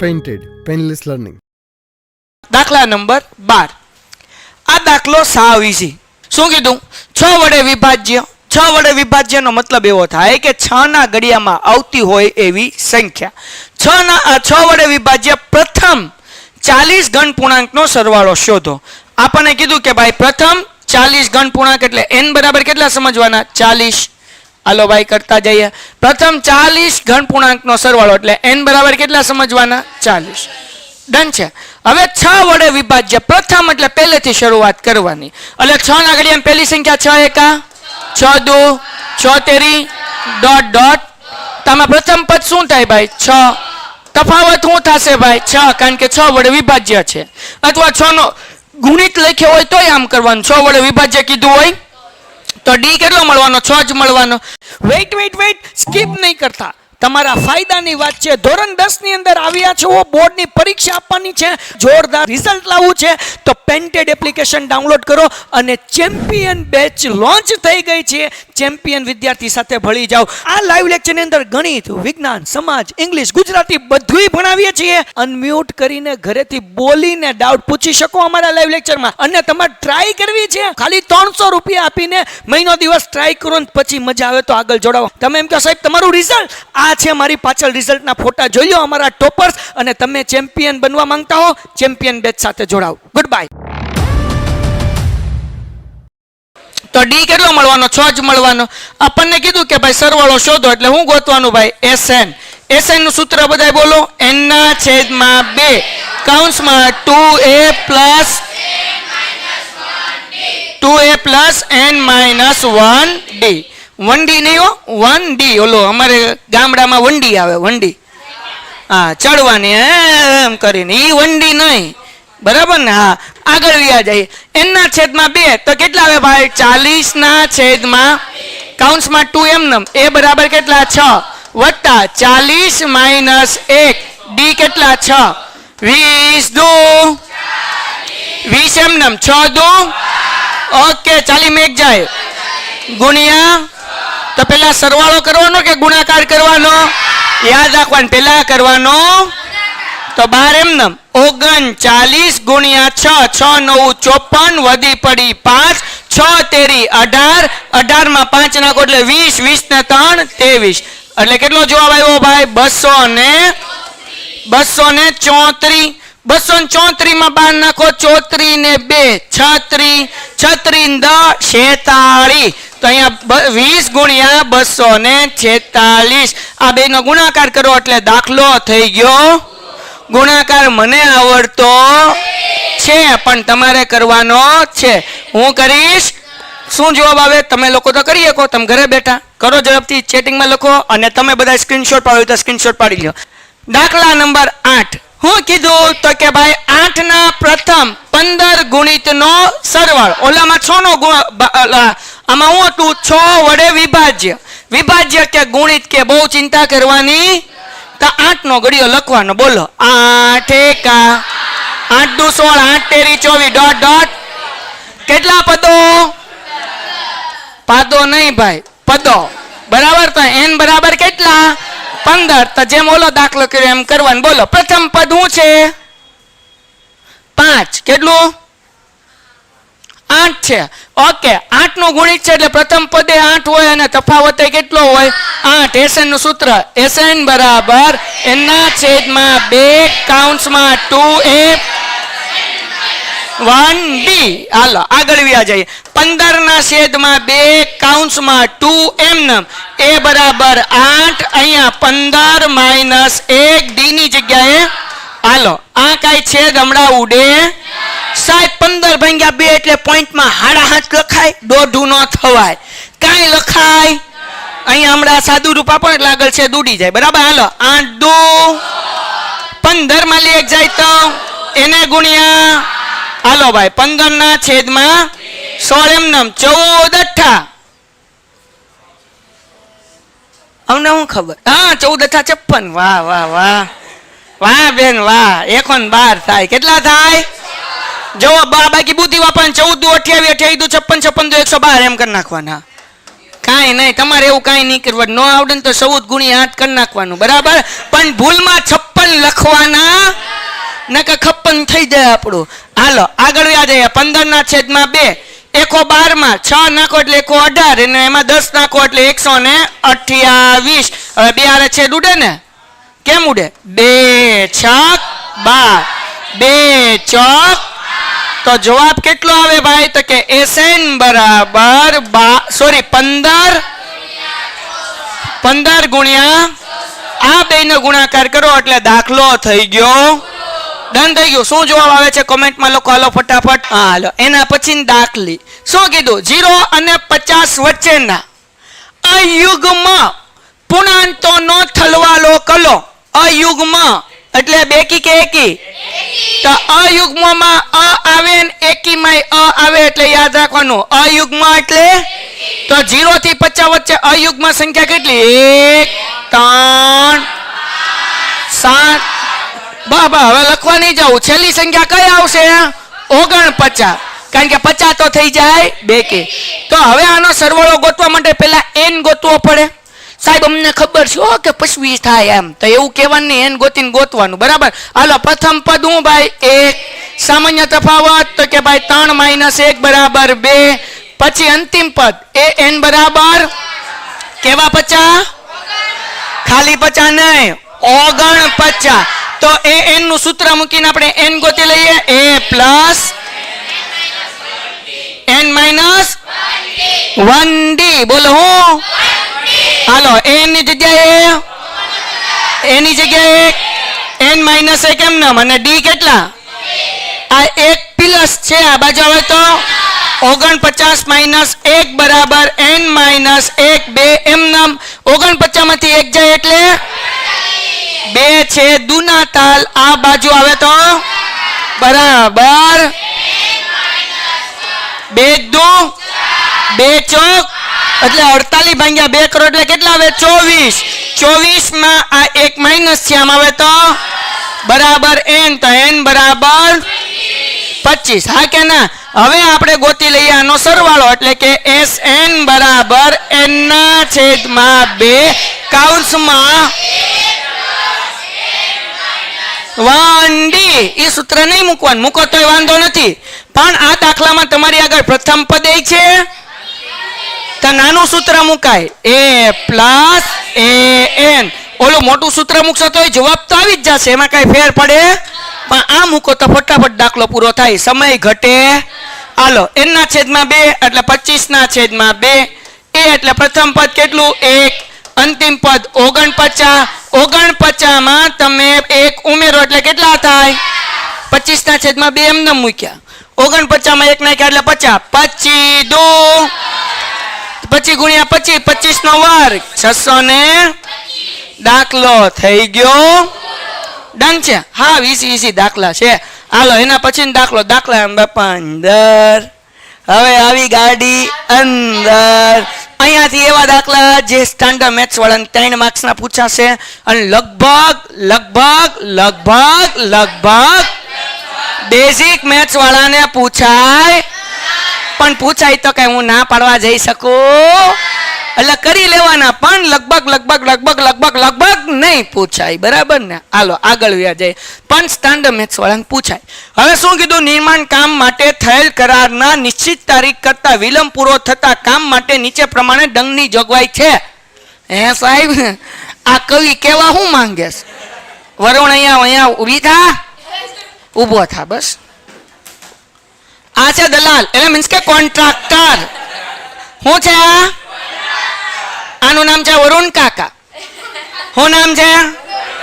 Painted, painless learning. દાખલા number 12. આ દાખલો સાવ ઈઝી. શું કીધું? 6 વડે વિભાજ્ય. 6 વડે વિભાજ્યનો મતલબ એવો થાય કે 6 ના ઘડિયામાં આવતી હોય એવી સંખ્યા. 6 વડે વિભાજ્ય પ્રથમ 40 ઘન પૂર્ણાંકનો સરવાળો શોધો. આપણને કીધું કે ભાઈ પ્રથમ 40 ઘન પૂર્ણાંક એટલે n બરાબર કેટલા સમજવાના? 40. હાલો ભાઈ કરતા જઈએ. પ્રથમ 40 ઘન પૂર્ણાંકનો સરવાળો એટલે n બરાબર કેટલા સમજવાના? 40. ડન છે. હવે 6 વડે વિભાજ્ય પ્રથમ એટલે પહેલેથી શરૂઆત કરવાની. એટલે 6 ના ઘડિયામાં પહેલી સંખ્યા 6 એકા 6 દુ 6 તેરી ડોટ ડોટ. તમારા પ્રથમ પદ શું થાય ભાઈ? 6. તફાવત શું થશે ભાઈ? 6, કારણ કે 6 વડે વિભાજ્ય છે. અથવા 6 નો ગુણિત લખ્યો હોય તોય આમ કરવાનું. 6 વડે વિભાજ્ય કીધું હોય તો ડી કેટલો મળવાનો? 6 જ મળવાનો. વેઇટ સ્કીપ નહીં કરતા. તમારા ફાયદાની વાત છે. ધોરણ 10 ની અંદર આવ્યા છો, બોર્ડની પરીક્ષા આપવાની છે, જોરદાર રિઝલ્ટ લાવવું છે તો પેન્ટેડ એપ્લિકેશન ડાઉનલોડ કરો અને ચેમ્પિયન બેચ લોન્ચ થઈ ગઈ છે. ચેમ્પિયન વિદ્યાર્થી સાથે ભળી જાઓ. આ લાઈવ લેક્ચરની અંદર ગણિત, વિજ્ઞાન, સમાજ, ઇંગ્લિશ, ગુજરાતી બધુંય ભણાવીએ છીએ. અનમ્યુટ કરીને ઘરેથી બોલીને ડાઉટ પૂછી શકો અમારા લાઈવ લેક્ચરમાં. અને તમારે ટ્રાય કરવી છે, ખાલી 300 રૂપિયા આપીને મહિનો દિવસ ટ્રાય કરો ને પછી મજા આવે તો આગળ જોડાવો. તમે એમ કહો સાહેબ તમારું રિઝલ્ટ આ છે, મારી પાછળ રિઝલ્ટના ફોટા જોઈ લો અમારા ટોપર્સ, અને તમે ચેમ્પિયન બનવા માંગતા હો ચેમ્પિયન બેચ સાથે જોડાઓ. Good bye. તો ડી કેટલો મળવાનો? 6 જ મળવાનો. આપણને કીધું કે ભાઈ સરવાળો શોધો એટલે હું ગોતવાનું ભાઈ? SN. SN નું સૂત્ર બધાય બોલો. n ના છેદમાં 2 કૌંસમાં 2a plus n minus 1d. 1d નહીં હો, 1d. ઓલો અમારે ગામડામાં વંડી આવે, વંડી. હા, ચડવાની એમ કરીને ઈ વંડી નહીં, બરાબર ને? હા, આગળ વ્યા જઈએ. n ના છેદમાં 2 તો કેટલા આવે ભાઈ? 40 ના છેદમાં કૌંસમાં 2 એમ એ બરાબર કેટલા? 6 વત્તા 40 માઇનસ 1 d કેટલા? 6. 20 દુ 20 એમ 6 દુ ઓકે 40 મેક જાય ગુણ્યા. તો પેલા સરવાળો કરવાનો કે ગુણાકાર કરવાનો? યાદ રાખવાનું, પેલા કરવાનો. તો 12 એમ 39 ગુણ્યા 6 6 9 54 વધી પડી 5 6 તેરી 18 18 માં 5 નાખો એટલે 20 20 ને 3 23. એટલે કેટલો જવાબ આવ્યો ભાઈ? 234. 234 માં 12 નાખો 34 ને 2 36 36 10 46. તો અહીંયા 20 ગુણ્યા 246. આ બે નો ગુણાકાર કરો એટલે દાખલો થઈ ગયો. ગુણાકાર મને આવડતો છે પણ તમારે કરવાનો છે. હું કરીશ. શું જવાબ આવે? તમે લોકો તો કરી શકો, તમે ઘરે બેઠા કરો, ઝડપથી ચેટિંગમાં લખો અને તમે બધા સ્ક્રીનશોટ પાડો તો સ્ક્રીનશોટ પાડી લો. દાખલા નંબર 8. હું કીધું તો કે ભાઈ 8 ના પ્રથમ 15 ગુણિતનો સરવાળો. ઓલામાં 6 નો આમાં હું હતું 6 વડે વિભાજ્ય. વિભાજ્ય કે ગુણિત કે બહુ ચિંતા કરવાની. તો 8 નો ઘડિયો લખવાનો. બોલો 8 એકા 8 દુ 16 8 તેરી 24 ડોટ ડોટ. કેટલા પદો? પાદો નહીં ભાઈ, પદો. બરાબર. તો n બરાબર કેટલા? 15. તો જેમ ઓલો દાખલો કર્યો એમ કરવાનું. બોલો પ્રથમ પદ શું છે? 5. કેટલું? 8 છે. ઓકે 8 નો ગુણિત છે એટલે પ્રથમ પદે 8 હોય અને તફાવત કેટલો હોય? 8. SN નું સૂત્ર SN બરાબર n ના છેદમાં 2 કૌંસમાં 2a 1d. હાલો આગળ વ્યા જઈએ. 15 ના છેદમાં 2 કૌંસમાં 2m એ બરાબર 8. અહીંયા 15 માઇનસ 1 d ની જગ્યાએ હાલો આ કઈ છેદ હમણાં ઉડે સાહેબ. 15 ભાગ્યા 2 એટલે પોઈન્ટમાં 7.5 લખાય, દોઢું ન થવાય. કાંઈ લખાય અહીંયા હમણાં સાદું રૂપ આપો એટલે આગળ છેદ ઉડી જાય. બરાબર. હાલો 8 દુ 15 માં લે જાય તો એને ગુણ્યા. હાલો ભાઈ 15 ના છેદમાં 16 એમ 14 8. અમને શું ખબર? હા 14 8 56. વાહ વાહ વાહ વાહ બેન વાહ. 1 ને 12 થાય. કેટલા થાય? જવાબ બાકી બુદ્ધિ વાપરવાની. 14 દુ 28 28 દુ 56 56 દુ 112 એમ કરી નાખવાના. કાંઈ નહીં, તમારે એવું કાંઈ નહીં કરવાનું. ન આવડે ને તો 14 ગુણ્યા 8 કરી નાખવાનું, બરાબર. પણ ભૂલમાં 56 લખવાના, નકર 56 થઈ જાય આપણું. હાલો આગળ વ્યા જઈએ. 15/2 એકો 12 માં 6 નાખો એટલે એકો 18 અને એમાં 10 નાખો એટલે 128. હવે 2 હારે છેદ ઉડે ને? કેમ ઉડે? 2 છક 12, 2 ચોક. તો જવાબ કેટલો આવે ભાઈ? તો કે SN બરાબર 15 ગુણ્યા આ બેનો ગુણાકાર કરો એટલે દાખલો થઈ ગયો, ડન થઈ ગયું. શું જવાબ આવે છે કોમેન્ટમાં લખો. હાલો ફટાફટ. હાલો એના પછી દાખલી શું કીધું? 0 અને 50 વચ્ચેના અયુગ્મ પૂર્ણાંકોનો થલવાલો કલો. અયુગ્મ એટલે બેકી કે એકી? તો અયુગ્મમાં અ આવે ને એકીમાં અ આવે એટલે યાદ રાખવાનું અયુગ્મ એટલે. તો 0 થી 50 વચ્ચે અયુગ્મ સંખ્યા કેટલી? 1 3 7. બાબા હવે લખવા નહીં જાવું. છેલ્લી સંખ્યા કઈ આવશે? 49, કારણ કે 50 તો થઈ જાય બેકી. તો હવે આનો સરવાળો ગોતવા માટે પહેલા n ગોતવો પડે. સાહેબ અમને ખબર છે કે પછી થાય એમ, તો એવું કહેવાનું નહીં, n ગોતીને ગોતવાનું, બરાબર. હાલો પ્રથમ પદ હું ભાઈ 1, સામાન્ય તફાવત તો કે ભાઈ 3 - 1 બરાબર 2. પછી અંતિમ પદ an બરાબર કેવા 50? ખાલી 50 નહીં, 49. તો an નું સૂત્ર મૂકીને આપણે n ગોતી લઈએ. a plus n minus 1d. બોલો હું? હાલો a ની જગ્યાએ n માઇનસ 1 એમ નામ અને d કેટલા? આ 1 પ્લસ છે, આ બાજુ આવે તો 49 માઇનસ 1 બરાબર n માઇનસ 1 2 એમ નામ. 49 માંથી 1 જાય એટલે 2 છે દુના તાલ, આ બાજુ આવે તો બરાબર 2 દુ 2 ચોક એટલે 48 ભાગ્યા 2 કરો એટલે કેટલા આવે? 24. 24 માં આ 1 માઇનસ છે, આમ આવે તો બરાબર n. તો n બરાબર 25. હા કે ના? હવે આપણે ગોતી લઈએ આનો સરવાળો એટલે કે SN બરાબર n ના છેદમાં 2 કૌંસમાં 1d. એ સૂત્ર નહીં મૂકવાનું, મૂકો તોય વાંધો નથી. પણ આ દાખલામાં તમારી આગળ પ્રથમ પદ છે તો નાનું સૂત્ર મુકાય a પ્લસ an. ઓલું મોટું સૂત્ર મૂકશો તો જવાબ તો આવી જ જશે, એમાં કઈ ફેર પડે? પણ આ મૂકો તો ફટાફટ દાખલો પૂરો થાય, સમય ઘટે. હાલો n ના છેદમાં 2 એટલે 25 ના છેદમાં 2. a એટલે પ્રથમ પદ કેટલું? 1. અંતિમ પદ 49. 49 માં તમે 1 ઉમેરો એટલે કેટલા થાય? 25 ના છેદમાં 2 એમને મૂક્યા. 49 માં 1 નાખ્યા એટલે 50. 25 દુ 25 ગુણ્યા 25, 25 નો વર્ગ 600 ને દાખલો થઈ ગયો, ડન છે. હા 20 દાખલા છે. હાલો એના પછી દાખલો દાખલા 15. હવે આવી ગાડી અંદર. અહીંયાથી એવા દાખલા જે સ્ટાન્ડર્ડ મેથ્સ વાળાને 3 માર્ક્સના પૂછાશે અને લગભગ બેઝિક મેથ્સ વાળાને પૂછાય. પણ પૂછાય તો કઈ હું ના પાડવા જઈ શકું? એટલે કરી લેવાના, પણ લગભગ નહીં પૂછાય, બરાબર ને? હાલો આગળ વ્યા જાય. પણ સ્ટાન્ડર્ડ મેથ્સ વાળાને પૂછાય. હવે શું કીધું? નિર્માણ કામ માટે થયેલ કરારના નિશ્ચિત તારીખ કરતા વિલંબ પૂરો થતા કામ માટે નીચે પ્રમાણે દંડની જોગવાઈ છે. હે સાહેબ, આ કવિ કેવા શું માંગે છે? વરુણ અહીંયા ઊભી થા, ઊભો થા, બસ. આ છે દલાલ, એટલે મીન્સ કે કોન્ટ્રાક્ટર. શું છે આ? આનું નામ છે વરુણ કાકા. શું નામ છે?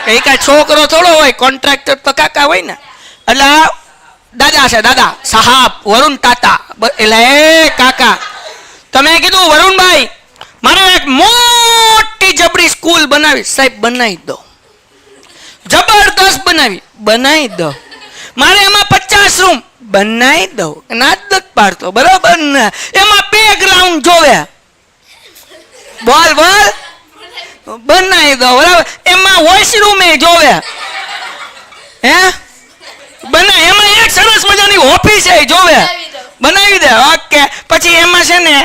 એ કઈ છોકરો થોડો હોય, કોન્ટ્રાક્ટર તો કાકા હોય ને. એટલે દાદા છે, દાદા સાહેબ વરુણ તાતા, એટલે એ કાકા. તમે કીધું વરુણભાઈ મારે એક મોટી જબરી સ્કૂલ બનાવી. સાહેબ બનાવી દો, જબરદસ્ત બનાવી દો. મારે એમાં 50 રૂમ બનાવી દો. ના જ પાડતો, બરોબર ને? એમાં 2 ગ્રાઉન્ડ જોવે. બોલ બનાવી દો, બરાબર. એમાં વોશરૂમ જોવે. હે એમાં એક સરસ મજાની ઓફિસ જોવે, બનાવી દે. ઓકે. પછી એમાં છે ને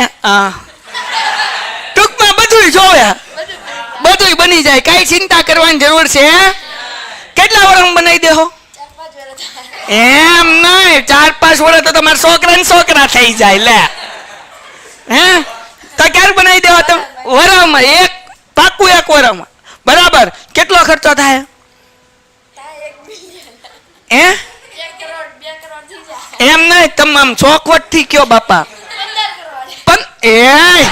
2 બધુંય જોવે, બધુંય બની જાય, કઈ ચિંતા કરવાની જરૂર છે? કેટલા વર્ષ બનાવી દેહો? એમ નહીં, 4-5 વર્ષ તો તમારા છોકરા ને છોકરા થઈ જાય. લે હે તો ક્યારે બનાવી દેવા તમે? વરામાં એક પાકું, એક વરામાં. બરાબર. કેટલો ખર્ચો થાય? હે એમ નહીં, તમે આમ ચોખવટ થી કયો બાપા. પણ એ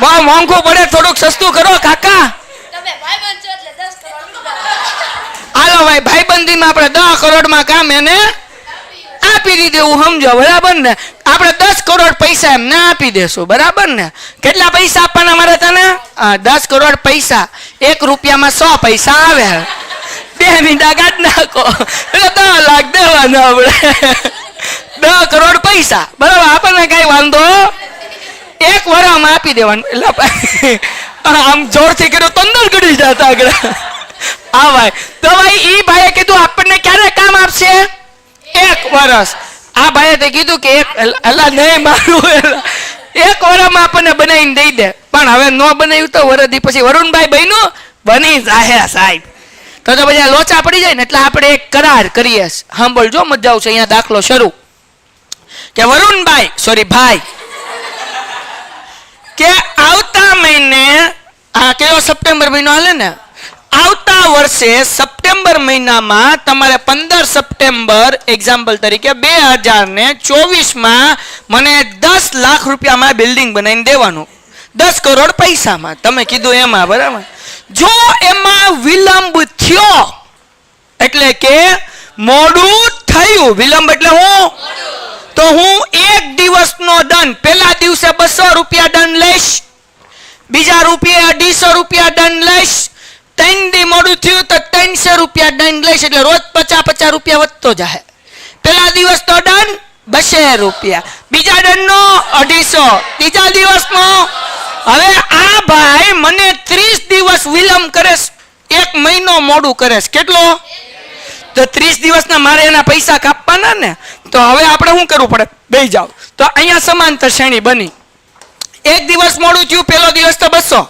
બહુ મોંઘું પડે, થોડુંક સસ્તું કરો કાકા. હાલો ભાઈ, ભાઈબંધીમાં આપણે 10 કરોડમાં કામ એને આપી દીધું, સમજો બરાબર ને? આપણે 10 કરોડ પૈસા એમ ના આપી દેશું, બરાબર ને? કેટલા પૈસા આપવાના મારે તને? 10 કરોડ પૈસા. 1 રૂપિયામાં 100 પૈસા આવે. 2 મીંડા કાઢ નાખો એટલે 10 લાખ દેવાના આપણે. 10 કરોડ પૈસા, બરાબર? આપણને કઈ વાંધો, 1 વર્ષમાં આપી દેવાનું. એટલે આમ જોરથી કર્યું તો અંદર ગળી જતા આગળ. હા ભાઈ, તો ભાઈ ઈ ભાઈએ કીધું આપણને ક્યારે કામ આપશે? 1 વર્ષ. આ ભાઈએ તે કીધું કે અલા નહીં મારું, 1 વર્ષમાં આપણને બનાવીને દઈ દે. પણ હવે ન બનાવ્યું તો વરદી પછી વરુણભાઈ બન્યું બની જાય સાહેબ, તો પછી લોચા પડી જાય ને. એટલે આપણે એક કરાર કરીએ. સાંભળજો, મજા આવશે. અહીંયા દાખલો શરૂ કે વરુણભાઈ, સોરી ભાઈ, કે આવતા મહિને, આ કયો સપ્ટેમ્બર મહિનો હાલે ને, આવતા વર્ષે સપ્ટેમ્બર મહિનામાં તમારે 15 સપ્ટેમ્બર એક્ઝામ્પલ તરીકે 2024માં મને 10 લાખ રૂપિયામાં બિલ્ડિંગ બનાવીને દેવાનું, 10 કરોડ પૈસામાં. તમે કીધું એમાં, બરાબર? જો એમાં વિલંબ થયો, એટલે કે મોડું થયું, વિલંબ એટલે હું, તો હું 1 દિવસનો દંડ, પહેલા દિવસે 200 રૂપિયા દંડ લઈશ, બીજા રૂપિયા 250 રૂપિયા દંડ લઈશ, 3 દી મોડું થયું તો 300 રૂપિયા દંડ લઈશ. એટલે રોજ 50-50 રૂપિયા વધતો જાય. પહેલા દિવસ તો દંડ 200 રૂપિયા, બીજા દંડનો 250, ત્રીજા દિવસનો. હવે આ ભાઈ મને 30 દિવસ વિલંબ કરે, 1 મહિનો મોડું કરે. કેટલો? તો 30 દિવસના મારે એના પૈસા કાપવાના ને. તો હવે આપણે શું કરવું પડે? બેસી જાવ. તો અહીંયા સમાંતર શ્રેણી બની. 1 દિવસ મોડું થયું, પહેલો દિવસ તો 200,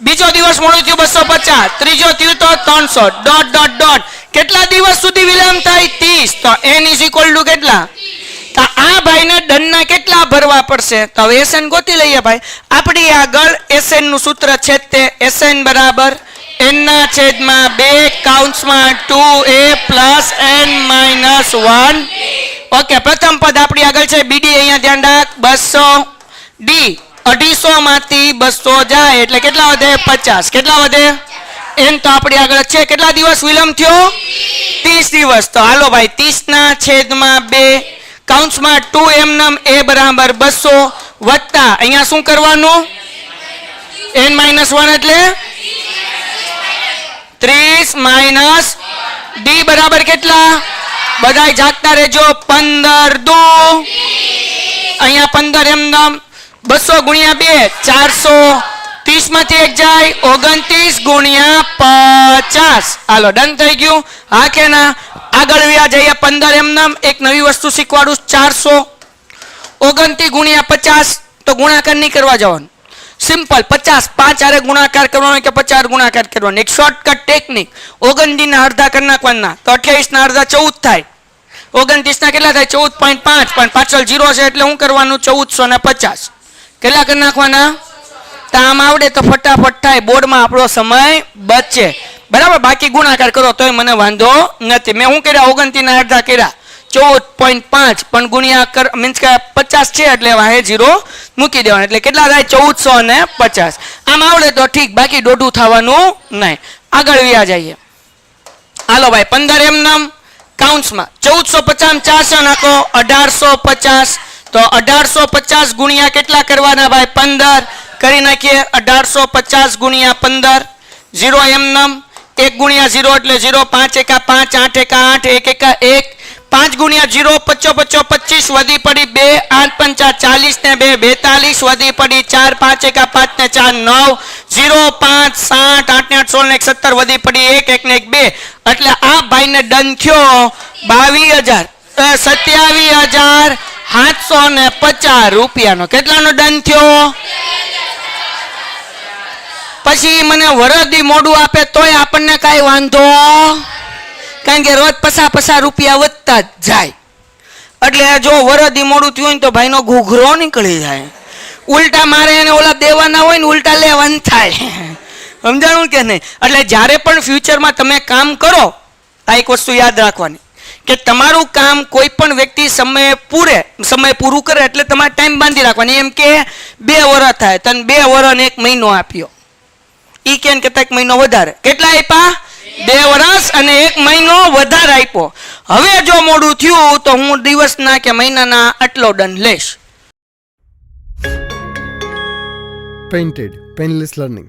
બીજો દિવસ મોડું થયું 250, ત્રીજો થયું તો 300, ડોટ ડોટ ડોટ. કેટલા દિવસ સુધી વિલંબ થાય? 30. તો n ઇઝ ઇક્વલ ટુ કેટલા? તો આ ભાઈને દંડના કેટલા ભરવા પડશે? તો હવે SN ગોતી લઈએ ભાઈ. આપણી આગળ SN નું સૂત્ર છે તે SN બરાબર n ના છેદમાં 2 કૌંસમાં 2a plus n minus 1. Okay, પ્રથમ પદ આપણી આગળ છે BD, અહીંયા ધ્યાન રાખ, 200. D 250 માંથી 200 જાય એટલે કેટલા વધે? 50. કેટલા વધે? n તો આપણી આગળ છે. કેટલા દિવસ વિલંબ થયો? 30 દિવસ. તો હાલો ભાઈ, 30 ના છેદમાં 2 કૌંસમાં 2m નામ a બરાબર 200 વત્તા અહીંયા શું કરવાનું? n માઇનસ 1 એટલે 30 માઇનસ d બરાબર કેટલા? બધાય જાગતા રહેજો. 15 દુ, અહીંયા 15 એમ નામ 200 ગુણ્યા 2 400, 30 માંથી 1 જાય 29 ગુણ્યા 50. હાલો, ડન થઈ ગયું. હા કે ના? આગળ વ્યા જઈએ. 15 એમ નામ એક નવી વસ્તુ શીખવાડું. 400 29 ગુણ્યા 50, તો ગુણાકાર નહીં કરવા જવાનું, સિમ્પલ 50 5 આરે ગુણાકાર કરવાનો કે 50 ગુણાકાર કરવાનો. એક શોર્ટકટ ટેકનિક. 29 ના અડધા કરી નાખવાના, તો 28 ના અડધા 14 થાય. 29 ના કેટલા થાય? 14.5. પણ પાછળ 0 છે એટલે શું કરવાનું? 1450. કેટલા કરી નાખવાના? તો આમ આવડે તો ફટાફટ થાય, બોર્ડમાં આપણો સમય બચે, બરાબર? બાકી ગુણાકાર કરો તોય મને વાંધો નથી. મેં શું કર્યા? 29 ના અડધા કર્યા 14.5, પણ ગુણ્યા મીન્સ કે 50 છે એટલે વાહે 0 મૂકી દેવાનું. એટલે કેટલા થાય? 1450. આમ આવડે તો ઠીક, બાકી દોઢું થવાનું નહીં. આગળ વ્યા જઈએ. હાલો ભાઈ, 15 એમ નામ કાઉન્સમાં 1450 400 નાખો 1850. તો 1850 ગુણ્યા કેટલા કરવાના ભાઈ? 15 કરી નાખીએ. 1850 ગુણ્યા 15, 0 એમ નામ 1 ગુણ્યા 0 એટલે 0, 5 એકા 5, 8 એકા 8, 1 એકા 1, 5 ગુણ્યા 0 55 25 વધી પડી 2, 8 પંચા 40 ને 2 42 વધી પડી 4, 5 એકા 5 ને 4 9, 0 5 7 8 ને 8 16 ને 17 વધી પડી 1 1 ને 1 2. એટલે આ ભાઈને દંડ થયો 27,750 રૂપિયાનો. કેટલાનો દંડ થયો? પછી મને વરદી મોડું આપે તોય આપણને કાંઈ વાંધો, કારણ કે રોજ પચાસ રૂપિયા વધતા જ જાય. એટલે જો વરદી મોડું થયું હોય તો ભાઈનો ઘૂઘરો નીકળી જાય. ઉલટા મારે એને ઓલા દેવાના હોય ને ઉલટા લેવાનું થાય. સમજાણું કે નહીં? એટલે જ્યારે પણ ફ્યુચરમાં તમે કામ કરો, આ એક વસ્તુ યાદ રાખવાની કે તમારું કામ કોઈ પણ વ્યક્તિ સમય પૂરું કરે એટલે તમારે ટાઈમ બાંધી રાખવાની. એમ કે 2 વર્ષ થાય તને 2 વર્ષ ને 1 મહિનો આપ્યો, ઈ કેન કરતા 1 મહિનો વધારે. કેટલા આપ્યા? 2 વર્ષ અને 1 મહિનો વધારે આપ્યો. હવે જો મોડું થયું તો હું દિવસના કે મહિનાના આટલો દંડ લઈશ. Painted, Painless Learning.